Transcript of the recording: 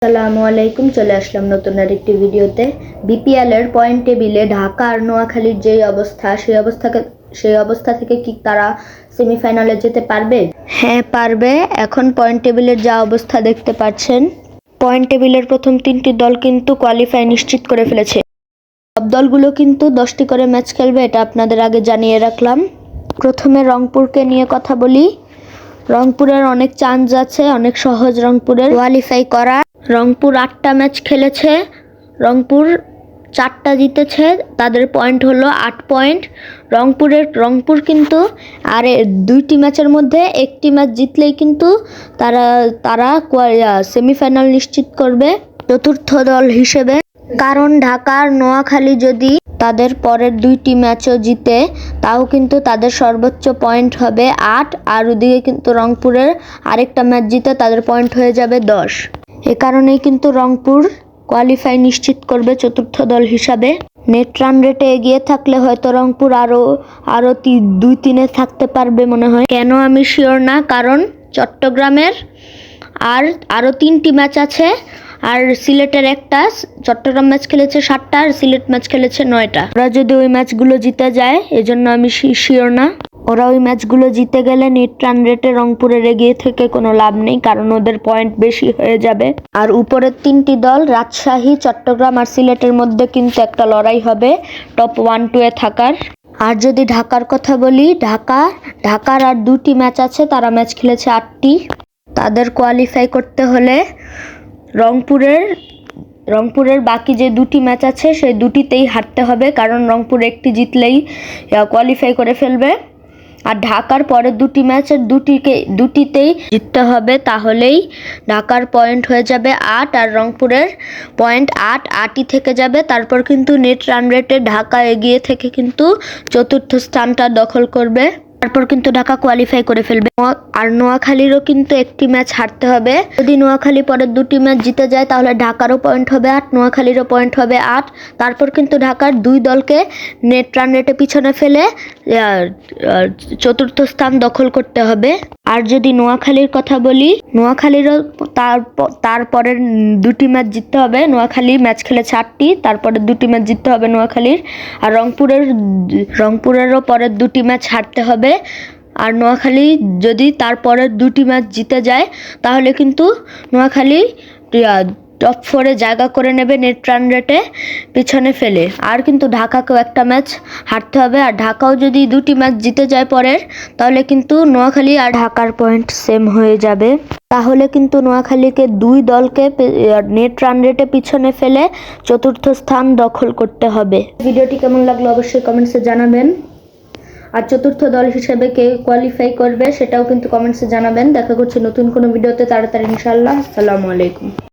আসসালামু আলাইকুম, চলে আসলাম নতুন আরেকটি ভিডিওতে। বিপিএল এর পয়েন্ট টেবিলে ঢাকা আর নোয়াখালীর যেই অবস্থা, সেই অবস্থা থেকে কি তারা সেমিফাইনালে যেতে পারবে? হ্যাঁ পারবে। এখন পয়েন্ট টেবিলের যা অবস্থা দেখতে পাচ্ছেন, পয়েন্ট টেবিলের প্রথম 3টি দল কিন্তু কোয়ালিফাই নিশ্চিত করে ফেলেছে। সব দলগুলো কিন্তু 10টি করে ম্যাচ খেলবে, এটা আপনাদের আগে জানিয়ে রাখলাম। প্রথমে রংপুরকে নিয়ে কথা বলি। রংপুরের অনেক চান্স আছে, অনেক সহজ রংপুরের কোয়ালিফাই করা। রংপুর 8টা ম্যাচ খেলেছে, রংপুর 4টা জিতেছে, তাদের পয়েন্ট হলো 8 পয়েন্ট। রংপুর কিন্তু আর 2টি ম্যাচের মধ্যে 1টি ম্যাচ জিতলেই কিন্তু তারা সেমিফাইনাল নিশ্চিত করবে চতুর্থ দল হিসেবে। কারণ ঢাকার নোয়াখালী যদি তাদের পরের 2টি ম্যাচও জিতে, তাও কিন্তু তাদের সর্বোচ্চ পয়েন্ট হবে 8, আর ওদিকে কিন্তু রংপুরের আরেকটা ম্যাচ জিতে তাদের পয়েন্ট হয়ে যাবে 10। এ কারণেই কিন্তু রংপুর কোয়ালিফাই নিশ্চিত করবে চতুর্থ দল হিসাবে। নেট রান রেটে এগিয়ে থাকলে হয়তো রংপুর আরো 2-3-এ থাকতে পারবে মনে হয়। কেন আমি শিওর না, কারণ চট্টগ্রামের আরো 3টি ম্যাচ আছে, আর সিলেটের একটা। চট্টগ্রাম ম্যাচ খেলেছে 7টা, আর সিলেট ম্যাচ খেলেছে 9টা। ওরা যদি ওই ম্যাচগুলো জিতে যায়, এজন্য আমি শিওর না। ওরা ওই ম্যাচগুলো জিতে গেলে নেট রান রেটে রংপুরের এগিয়ে থেকে কোনো লাভ নেই, কারণ ওদের পয়েন্ট বেশি হয়ে যাবে। আর উপরের 3টি দল রাজশাহী, চট্টগ্রাম আর সিলেটের মধ্যে কিন্তু একটা লড়াই হবে টপ 1-2-এ থাকার। আর যদি ঢাকার কথা বলি, ঢাকার আর 2টি ম্যাচ আছে, তারা ম্যাচ খেলেছে 8টি। তাদের কোয়ালিফাই করতে হলে রংপুরের বাকি যে 2টি ম্যাচ আছে সেই 2টিতেই হারতে হবে, কারণ রংপুর একটি জিতলেই কোয়ালিফাই করে ফেলবে। আর ঢাকার পরের 2টি ম্যাচের 2টিতেই জিততে হবে, তাহলেই ঢাকার পয়েন্ট হয়ে যাবে 8, আর রংপুরের পয়েন্ট 8ই থেকে যাবে। তারপর কিন্তু নেট রান রেটে ঢাকা এগিয়ে থেকে কিন্তু চতুর্থ স্থানটা দখল করবে। তারপর কিন্তু ঢাকা কোয়ালিফাই করে ফেলবে। আর নোয়াখালীরও কিন্তু একটি ম্যাচ হারতে হবে। যদি নোয়াখালী পরের 2টি ম্যাচ জিতে যায়, তাহলে ঢাকারও পয়েন্ট হবে 8, নোয়াখালীরও পয়েন্ট হবে 8। তারপর কিন্তু ঢাকার 2 দলকে নেট রান রেটে পিছনে ফেলে চতুর্থ স্থান দখল করতে হবে। আর যদি নোয়াখালীর কথা বলি, নোয়াখালীরও তারপরের 2টি ম্যাচ জিততে হবে। নোয়াখালী ম্যাচ খেলেছে 8টি, তারপরের 2টি ম্যাচ জিততে হবে নোয়াখালীর। আর রংপুরেরও পরের 2টি ম্যাচ হারতে হবে। আর নোয়াখালী যদি তারপরের 2টি ম্যাচ জিতে যায়, তাহলে কিন্তু নোয়াখালী টপ 4-এ জায়গা করে নেবে নেট রান রেটে পিছনে ফেলে। আর কিন্তু ঢাকাকেও একটা ম্যাচ হারতে হবে, আর ঢাকাও যদি 2টি ম্যাচ জিতে যায় পরের, তাহলে কিন্তু নোয়াখালী আর ঢাকার পয়েন্ট সেম হয়ে যাবে। তাহলে কিন্তু নোয়াখালীকে 2 দলকে নেট রান রেটে পিছনে ফেলে চতুর্থ স্থান দখল করতে হবে। ভিডিওটি কেমন লাগলো অবশ্যই কমেন্টসে জানাবেন। আর চতুর্থ দল হিসেবে কে কোয়ালিফাই করবে সেটাও কিন্তু কমেন্টসে জানাবেন। দেখা করছি নতুন কোনো ভিডিওতে তাড়াতাড়ি ইনশাআল্লাহ। আসসালামু আলাইকুম।